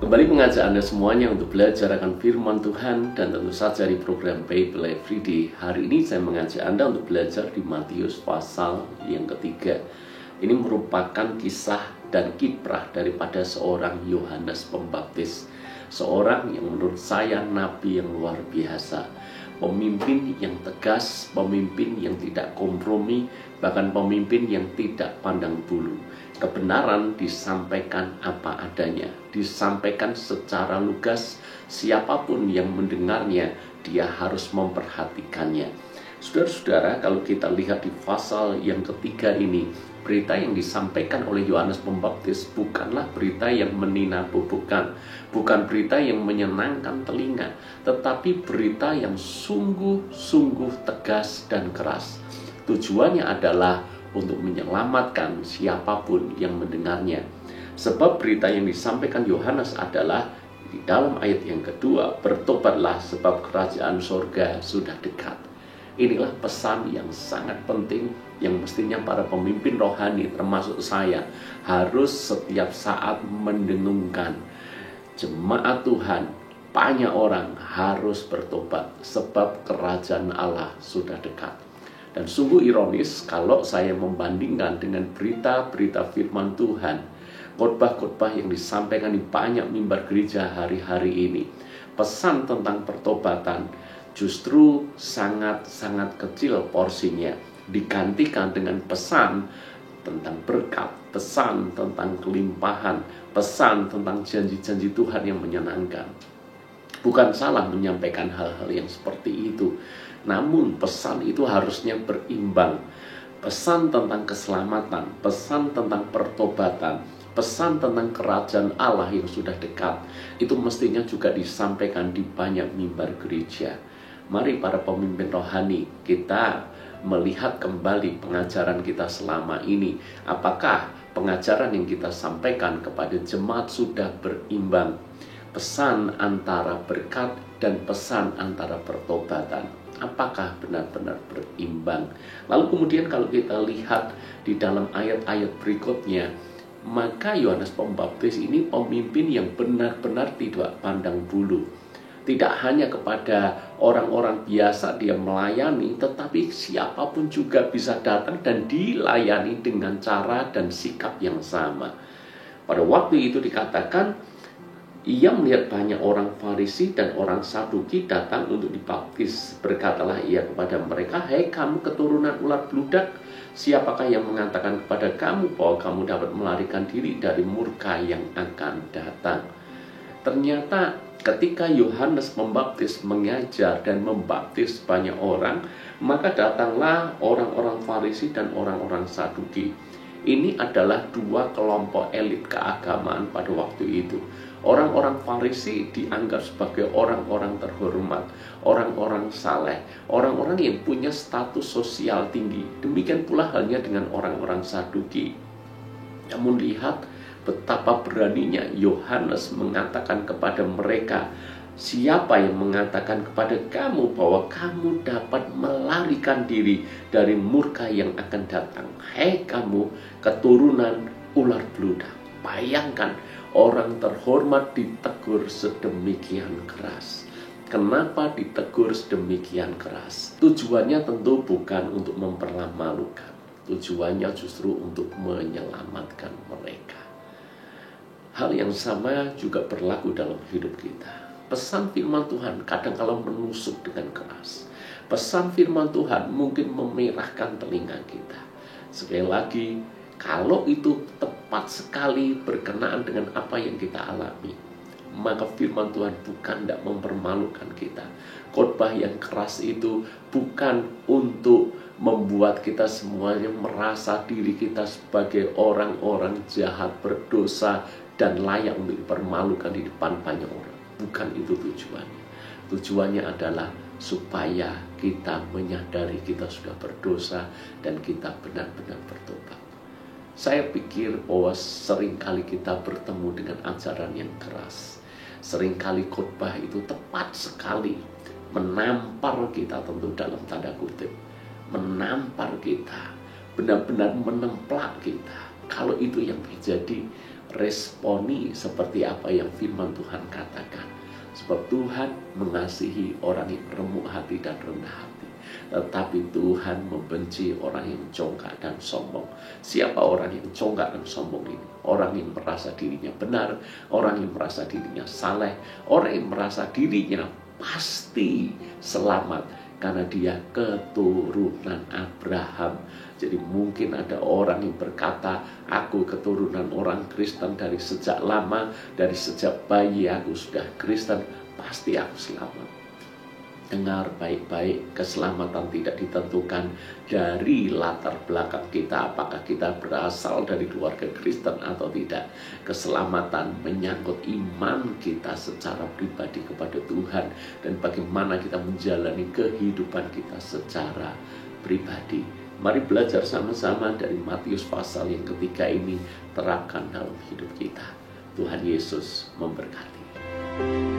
Kembali mengajak Anda semuanya untuk belajar akan firman Tuhan dan tentu saja di program Bible Everyday. Hari ini saya mengajak Anda untuk belajar di Matius pasal yang ketiga. Ini merupakan kisah dan kiprah daripada seorang Yohanes Pembaptis. Seorang yang menurut saya nabi yang luar biasa. Pemimpin yang tegas, pemimpin yang tidak kompromi, bahkan pemimpin yang tidak pandang bulu. Kebenaran disampaikan apa adanya, disampaikan secara lugas. Siapapun yang mendengarnya, dia harus memperhatikannya. Saudara-saudara, kalau kita lihat di pasal yang ketiga ini, berita yang disampaikan oleh Yohanes Pembaptis bukanlah berita yang meninabobokan, bukan berita yang menyenangkan telinga, tetapi berita yang sungguh-sungguh tegas dan keras. Tujuannya adalah untuk menyelamatkan siapapun yang mendengarnya. Sebab berita yang disampaikan Yohanes adalah di dalam ayat yang kedua, bertobatlah sebab kerajaan sorga sudah dekat. Inilah pesan yang sangat penting yang mestinya para pemimpin rohani termasuk saya harus setiap saat mendengungkan. Jemaat Tuhan, banyak orang harus bertobat sebab kerajaan Allah sudah dekat. Dan sungguh ironis kalau saya membandingkan dengan berita-berita firman Tuhan, khotbah-khotbah yang disampaikan di banyak mimbar gereja hari-hari ini. Pesan tentang pertobatan justru sangat-sangat kecil porsinya, digantikan dengan pesan tentang berkat, pesan tentang kelimpahan, pesan tentang janji-janji Tuhan yang menyenangkan. Bukan salah menyampaikan hal-hal yang seperti itu, namun pesan itu harusnya berimbang. Pesan tentang keselamatan, pesan tentang pertobatan, pesan tentang kerajaan Allah yang sudah dekat, itu mestinya juga disampaikan di banyak mimbar gereja. Mari para pemimpin rohani, kita melihat kembali pengajaran kita selama ini. Apakah pengajaran yang kita sampaikan kepada jemaat sudah berimbang? Pesan antara berkat dan pesan antara pertobatan, apakah benar-benar berimbang? Lalu kemudian kalau kita lihat di dalam ayat-ayat berikutnya, maka Yohanes Pembaptis ini pemimpin yang benar-benar tidak pandang bulu. Tidak hanya kepada orang-orang biasa dia melayani, tetapi siapapun juga bisa datang dan dilayani dengan cara dan sikap yang sama. Pada waktu itu dikatakan, ia melihat banyak orang Farisi dan orang Saduki datang untuk dibaptis. Berkatalah ia kepada mereka, "Hai kamu keturunan ular bludak, siapakah yang mengatakan kepada kamu bahwa kamu dapat melarikan diri dari murka yang akan datang?" Ternyata ketika Yohanes Pembaptis mengajar dan membaptis banyak orang, maka datanglah orang-orang Farisi dan orang-orang Saduki. Ini adalah dua kelompok elit keagamaan pada waktu itu. Orang-orang Farisi dianggap sebagai orang-orang terhormat, orang-orang saleh, orang-orang yang punya status sosial tinggi. Demikian pula halnya dengan orang-orang Saduki. Namun lihat betapa beraninya Yohanes mengatakan kepada mereka, "Siapa yang mengatakan kepada kamu bahwa kamu dapat melarikan diri dari murka yang akan datang? Hei kamu keturunan ular bludak." Bayangkan, orang terhormat ditegur sedemikian keras. Kenapa ditegur sedemikian keras? Tujuannya tentu bukan untuk mempermalukan. Tujuannya justru untuk menyelamatkan mereka. Hal yang sama juga berlaku dalam hidup kita. Pesan firman Tuhan kadang-kala menusuk dengan keras. Pesan firman Tuhan mungkin memerahkan telinga kita. Sekali lagi, kalau itu tepat sekali berkenaan dengan apa yang kita alami, maka firman Tuhan bukan tidak mempermalukan kita. Khotbah yang keras itu bukan untuk membuat kita semuanya merasa diri kita sebagai orang-orang jahat, berdosa, dan layak untuk dipermalukan di depan banyak orang. Bukan itu tujuannya. Tujuannya adalah supaya kita menyadari kita sudah berdosa dan kita benar-benar bertobat. Saya pikir bahwa seringkali kita bertemu dengan ajaran yang keras. Seringkali khotbah itu tepat sekali menampar kita, tentu dalam tanda kutip. Menampar kita, benar-benar menemplak kita. Kalau itu yang terjadi, responi seperti apa yang firman Tuhan katakan. Sebab Tuhan mengasihi orang yang remuk hati dan rendah hati, tetapi Tuhan membenci orang yang congkak dan sombong. Siapa orang yang congkak dan sombong ini? Orang yang merasa dirinya benar, orang yang merasa dirinya saleh, orang yang merasa dirinya pasti selamat karena dia keturunan Abraham. Jadi mungkin ada orang yang berkata, aku keturunan orang Kristen dari sejak lama, dari sejak bayi aku sudah Kristen, pasti aku selamat. Dengar baik-baik, keselamatan tidak ditentukan dari latar belakang kita, apakah kita berasal dari keluarga Kristen atau tidak. Keselamatan menyangkut iman kita secara pribadi kepada Tuhan dan bagaimana kita menjalani kehidupan kita secara pribadi. Mari belajar sama-sama dari Matius pasal yang ketiga ini, terapkan dalam hidup kita. Tuhan Yesus memberkati.